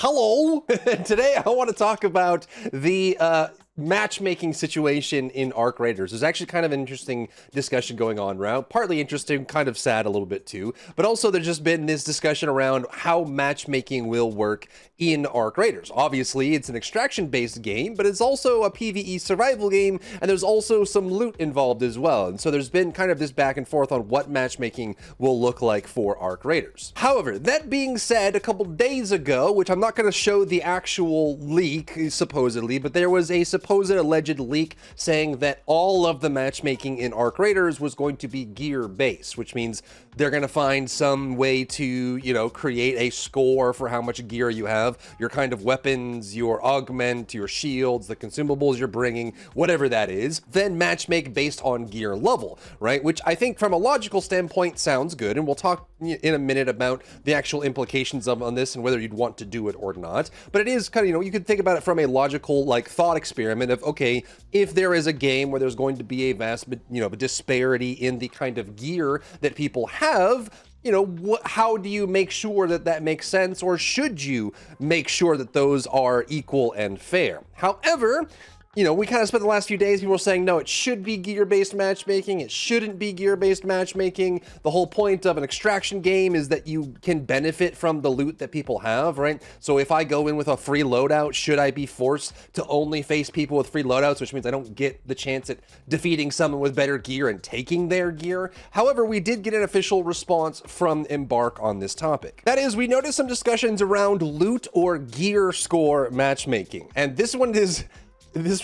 Hello! Today I want to talk about the matchmaking situation in Arc Raiders. There's actually kind of an interesting discussion going on around, partly interesting, kind of sad a little bit too, but also there's just been this discussion around how matchmaking will work in Arc Raiders. Obviously, it's an extraction-based game, but it's also a PvE survival game, and there's also some loot involved as well. And so there's been kind of this back and forth on what matchmaking will look like for Arc Raiders. However, that being said, a couple days ago, which I'm not going to show the actual leak, supposedly, but there was a supposed alleged leak saying that all of the matchmaking in Arc Raiders was going to be gear-based, which means they're going to find some way to, create a score for how much gear you have, your kind of weapons, your augment, your shields, the consumables you're bringing, whatever that is, then matchmake based on gear level, right? Which I think from a logical standpoint sounds good, and we'll talk in a minute about the actual implications on this and whether you'd want to do it or not. But it is kind of, you could think about it from a logical, thought experiment of, okay, if there is a game where there's going to be a vast, disparity in the kind of gear that people have, how do you make sure that that makes sense, or should you make sure that those are equal and fair? However, we kind of spent the last few days, people were saying, no, it should be gear-based matchmaking. It shouldn't be gear-based matchmaking. The whole point of an extraction game is that you can benefit from the loot that people have, right? So if I go in with a free loadout, should I be forced to only face people with free loadouts, which means I don't get the chance at defeating someone with better gear and taking their gear? However, we did get an official response from Embark on this topic. That is, we noticed some discussions around loot or gear score matchmaking. And this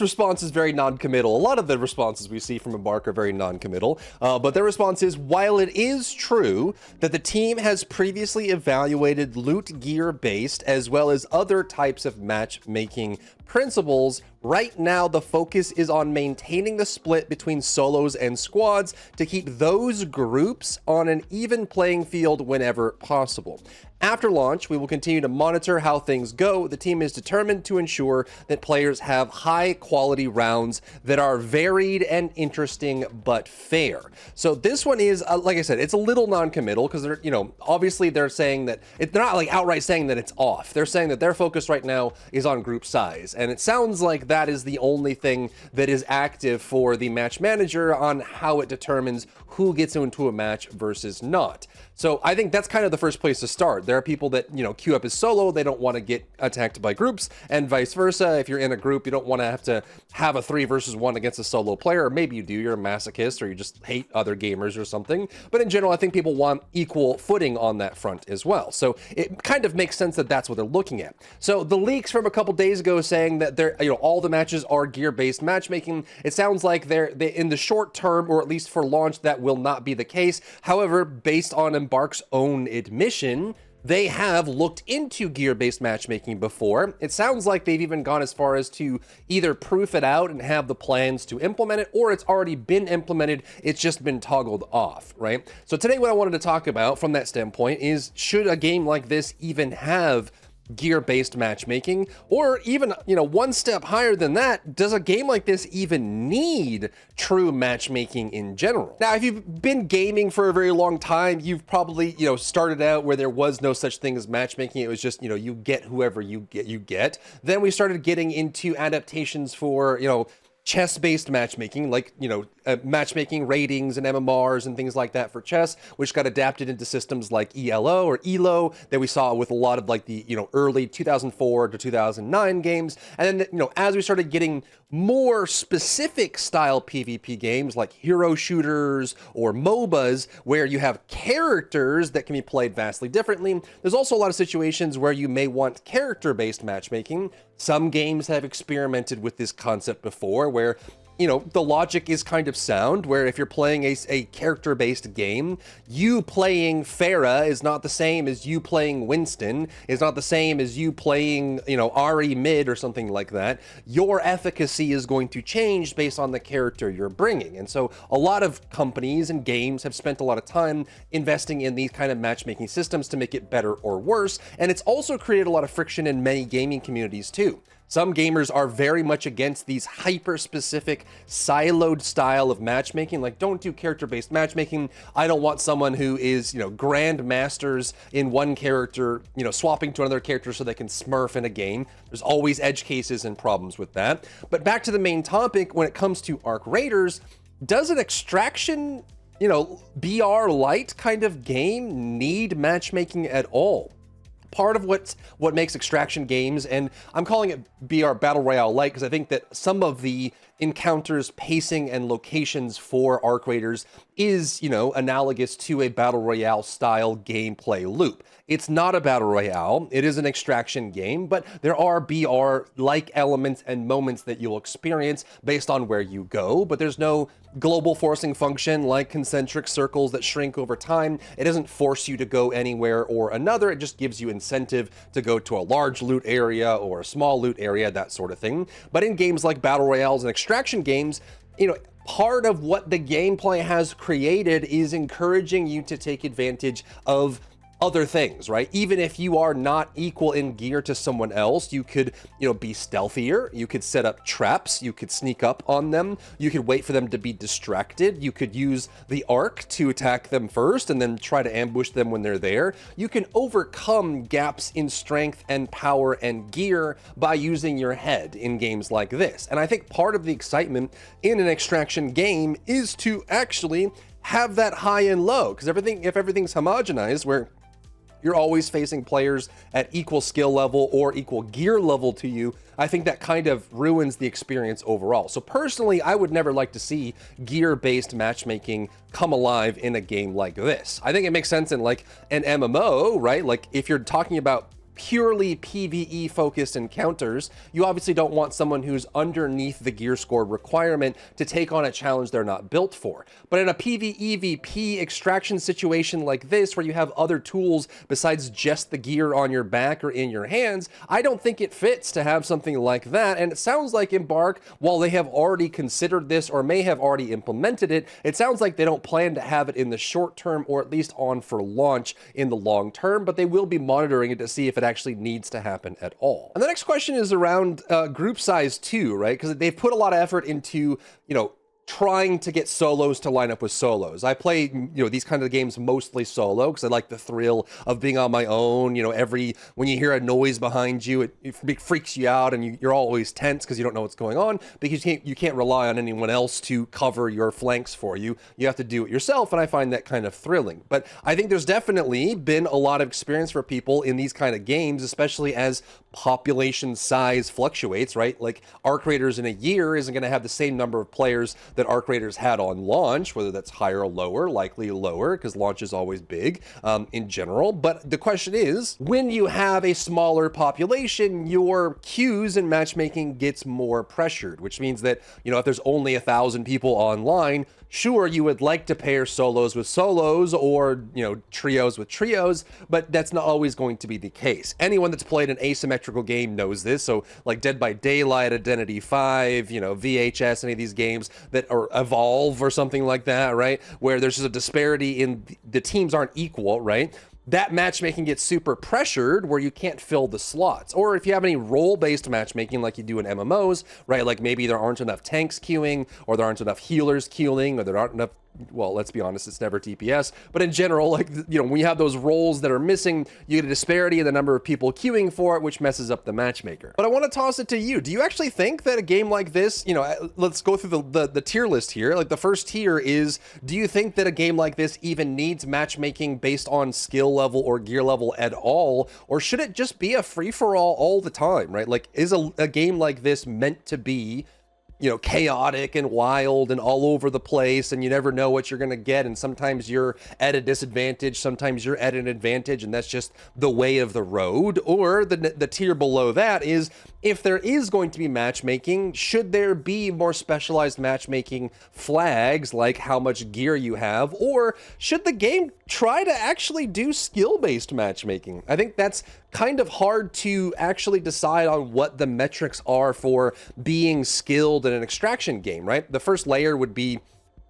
response is very non-committal. A lot of the responses we see from Embark are very non-committal, but their response is, while it is true that the team has previously evaluated loot gear-based as well as other types of matchmaking principles, right now the focus is on maintaining the split between solos and squads to keep those groups on an even playing field whenever possible. After launch, we will continue to monitor how things go. The team is determined to ensure that players have high quality rounds that are varied and interesting but fair. So this one is, like I said, it's a little non-committal because they're, obviously they're saying that, they're not outright saying that it's off. They're saying that their focus right now is on group size. And it sounds like that is the only thing that is active for the match manager on how it determines who gets into a match versus not. So I think that's kind of the first place to start. There are people that, queue up as solo, they don't want to get attacked by groups, and vice versa. If you're in a group, you don't want to have a 3 versus 1 against a solo player, or maybe you do, you're a masochist, or you just hate other gamers or something. But in general, I think people want equal footing on that front as well. So it kind of makes sense that that's what they're looking at. So the leaks from a couple days ago saying that all the matches are gear-based matchmaking, it sounds like they in the short term, or at least for launch, that will not be the case. However, based on Embark's own admission, they have looked into gear-based matchmaking before. It sounds like they've even gone as far as to either proof it out and have the plans to implement it, or it's already been implemented, it's just been toggled off, right? So today what I wanted to talk about from that standpoint is, should a game like this even have gear-based matchmaking? Or even, one step higher than that, does a game like this even need true matchmaking in general? Now, if you've been gaming for a very long time, you've probably, started out where there was no such thing as matchmaking. It was just, you get whoever you get. Then we started getting into adaptations for, chess-based matchmaking, matchmaking ratings and MMRs and things like that for chess, which got adapted into systems like ELO or ELO that we saw with a lot of the early 2004 to 2009 games. And then, as we started getting more specific style PvP games like hero shooters or MOBAs, where you have characters that can be played vastly differently, there's also a lot of situations where you may want character-based matchmaking. Some games have experimented with this concept before, where the logic is kind of sound, where if you're playing a character-based game, you playing Pharah is not the same as you playing Winston, is not the same as you playing, Ari mid or something like that. Your efficacy is going to change based on the character you're bringing. And so a lot of companies and games have spent a lot of time investing in these kind of matchmaking systems to make it better or worse. And it's also created a lot of friction in many gaming communities too. Some gamers are very much against these hyper-specific, siloed style of matchmaking. Like, don't do character-based matchmaking. I don't want someone who is, grand masters in one character, swapping to another character so they can smurf in a game. There's always edge cases and problems with that. But back to the main topic, when it comes to Arc Raiders, does an extraction, BR light kind of game need matchmaking at all? Part of what makes extraction games, and I'm calling it BR Battle Royale Light because I think that some of the encounters, pacing, and locations for Arc Raiders is, analogous to a Battle Royale style gameplay loop. It's not a Battle Royale, it is an extraction game, but there are BR-like elements and moments that you'll experience based on where you go, but there's no global forcing function like concentric circles that shrink over time. It doesn't force you to go anywhere or another, it just gives you incentive to go to a large loot area or a small loot area, that sort of thing. But in games like Battle Royales and extraction games, part of what the gameplay has created is encouraging you to take advantage of other things, right? Even if you are not equal in gear to someone else, you could, be stealthier, you could set up traps, you could sneak up on them, you could wait for them to be distracted, you could use the arc to attack them first and then try to ambush them when they're there. You can overcome gaps in strength and power and gear by using your head in games like this. And I think part of the excitement in an extraction game is to actually have that high and low, because if everything's homogenized, where you're always facing players at equal skill level or equal gear level to you, I think that kind of ruins the experience overall. So personally, I would never like to see gear-based matchmaking come alive in a game like this. I think it makes sense in like an MMO, right? Like if you're talking about purely PvE focused encounters, you obviously don't want someone who's underneath the gear score requirement to take on a challenge they're not built for. But in a PvEvP extraction situation like this, where you have other tools besides just the gear on your back or in your hands, I don't think it fits to have something like that. And it sounds like Embark, while they have already considered this or may have already implemented it, it sounds like they don't plan to have it in the short term or at least on for launch in the long term, but they will be monitoring it to see if it actually needs to happen at all. And the next question is around group size too, right? Because they've put a lot of effort into, trying to get solos to line up with solos. I play, these kind of games mostly solo because I like the thrill of being on my own. When you hear a noise behind you, it freaks you out and you're always tense because you don't know what's going on because you can't rely on anyone else to cover your flanks for you. You have to do it yourself, and I find that kind of thrilling. But I think there's definitely been a lot of experience for people in these kind of games, especially as population size fluctuates, right? Like Arc Raiders in a year isn't going to have the same number of players that Arc Raiders had on launch, whether that's higher or lower, likely lower, because launch is always big in general. But the question is, when you have a smaller population, your queues in matchmaking gets more pressured, which means that, if there's only 1,000 people online, sure, you would like to pair solos with solos or, trios with trios, but that's not always going to be the case. Anyone that's played an asymmetrical game knows this. So like Dead by Daylight, Identity 5, VHS, any of these games that are Evolve or something like that, right? Where there's just a disparity in the teams aren't equal, right? That matchmaking gets super pressured where you can't fill the slots. Or if you have any role-based matchmaking like you do in MMOs, right? Like maybe there aren't enough tanks queuing, or there aren't enough healers queuing, or there aren't enough, well, let's be honest, it's never TPS. But in general, like, when you have those roles that are missing, you get a disparity in the number of people queuing for it, which messes up the matchmaker. But I want to toss it to you. Do you actually think that a game like this, let's go through the tier list here. Like the first tier is, do you think that a game like this even needs matchmaking based on skill level or gear level at all? Or should it just be a free-for-all all the time, right? Like, is a game like this meant to be chaotic and wild and all over the place, and you never know what you're going to get, and sometimes you're at a disadvantage, sometimes you're at an advantage, and that's just the way of the road? Or the tier below that is, if there is going to be matchmaking, should there be more specialized matchmaking flags, like how much gear you have, or should the game try to actually do skill-based matchmaking? I think that's kind of hard to actually decide on what the metrics are for being skilled in an extraction game, right? The first layer would be,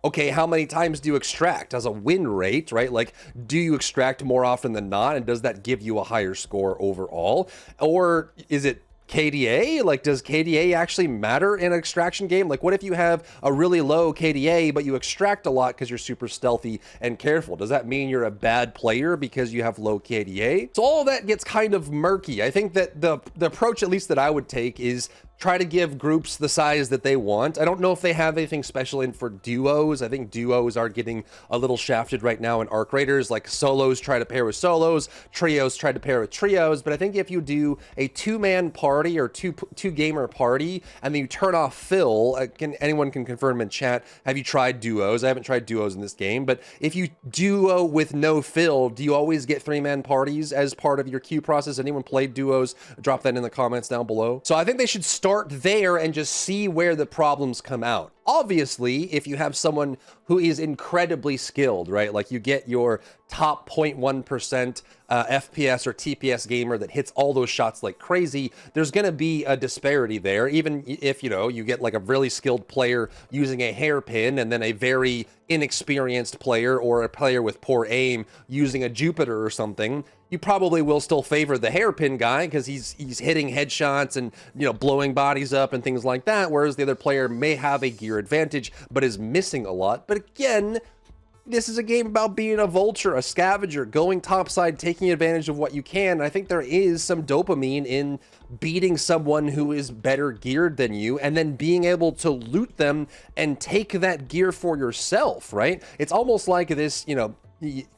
okay, how many times do you extract as a win rate, right? Like, do you extract more often than not, and does that give you a higher score overall? Or is it KDA? Like, does KDA actually matter in an extraction game? Like, what if you have a really low KDA, but you extract a lot because you're super stealthy and careful? Does that mean you're a bad player because you have low KDA? So all of that gets kind of murky. I think that the approach, at least that I would take, is try to give groups the size that they want. I don't know if they have anything special in for duos. I think duos are getting a little shafted right now in Arc Raiders. Like solos try to pair with solos, trios try to pair with trios. But I think if you do a two-man party or two-gamer party and then you turn off fill, anyone can confirm in chat, have you tried duos? I haven't tried duos in this game, but if you duo with no fill, do you always get three-man parties as part of your queue process? Anyone played duos? Drop that in the comments down below. So I think they should start there and just see where the problems come out. Obviously, if you have someone who is incredibly skilled, right? Like you get your top 0.1% FPS or TPS gamer that hits all those shots like crazy, there's going to be a disparity there. Even if, you know, you get like a really skilled player using a hairpin and then a very inexperienced player or a player with poor aim using a Jupiter or something, you probably will still favor the hairpin guy because he's hitting headshots and, you know, blowing bodies up and things like that, whereas the other player may have a gear advantage but is missing a lot. But again, this is a game about being a vulture, a scavenger, going topside, taking advantage of what you can. I think there is some dopamine in beating someone who is better geared than you and then being able to loot them and take that gear for yourself, right? It's almost like this, you know,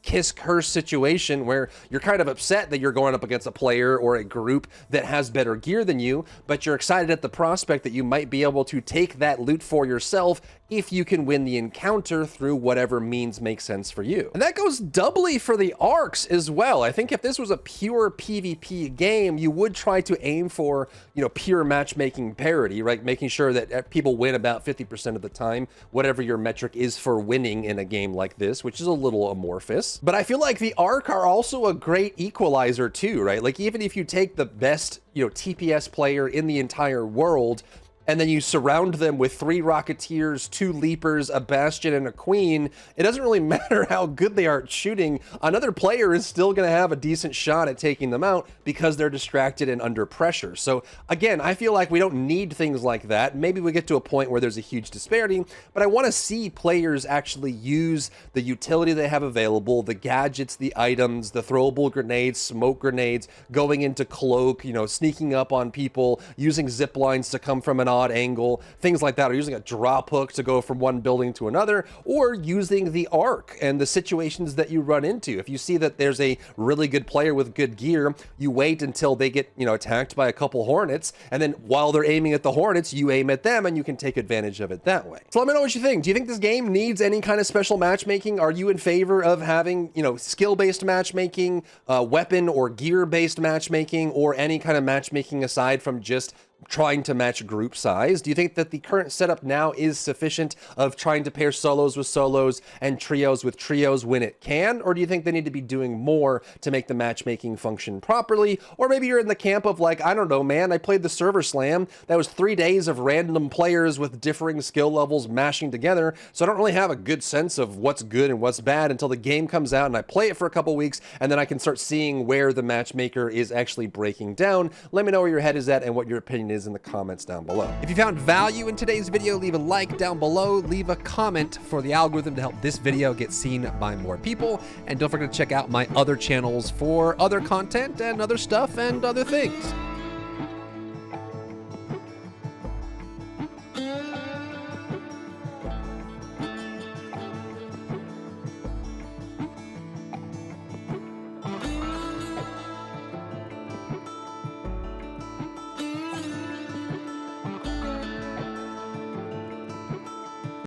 kiss curse situation where you're kind of upset that you're going up against a player or a group that has better gear than you, but you're excited at the prospect that you might be able to take that loot for yourself if you can win the encounter through whatever means makes sense for you. And that goes doubly for the arcs as well. I think if this was a pure PvP game, you would try to aim for, you know, pure matchmaking parity, right? Making sure that people win about 50% of the time, whatever your metric is for winning in a game like this, which is a little amorphous. But I feel like the arc are also a great equalizer too, right? Like even if you take the best, you know, TPS player in the entire world, and then you surround them with 3 Rocketeers, 2 Leapers, a Bastion, and a Queen, it doesn't really matter how good they are at shooting. Another player is still going to have a decent shot at taking them out because they're distracted and under pressure. So again, I feel like we don't need things like that. Maybe we get to a point where there's a huge disparity, but I want to see players actually use the utility they have available, the gadgets, the items, the throwable grenades, smoke grenades, going into cloak, you know, sneaking up on people, using zip lines to come from an odd angle, things like that, or using a drop hook to go from one building to another, or using the arc and the situations that you run into. If you see that there's a really good player with good gear, you wait until they get, you know, attacked by a couple hornets, and then while they're aiming at the hornets, you aim at them and you can take advantage of it that way. So let me know what you think. Do you think this game needs any kind of special matchmaking? Are you in favor of having, you know, skill-based matchmaking, weapon or gear-based matchmaking, or any kind of matchmaking aside from just trying to match group size? Do you think that the current setup now is sufficient of trying to pair solos with solos and trios with trios when it can? Or do you think they need to be doing more to make the matchmaking function properly? Or maybe you're in the camp of like, I don't know, man, I played the server slam. That was 3 days of random players with differing skill levels mashing together. So I don't really have a good sense of what's good and what's bad until the game comes out and I play it for a couple weeks, and then I can start seeing where the matchmaker is actually breaking down. Let me know where your head is at and what your opinion is in the comments down below. If you found value in today's video, leave a like down below, leave a comment for the algorithm to help this video get seen by more people, and don't forget to check out my other channels for other content and other stuff and other things.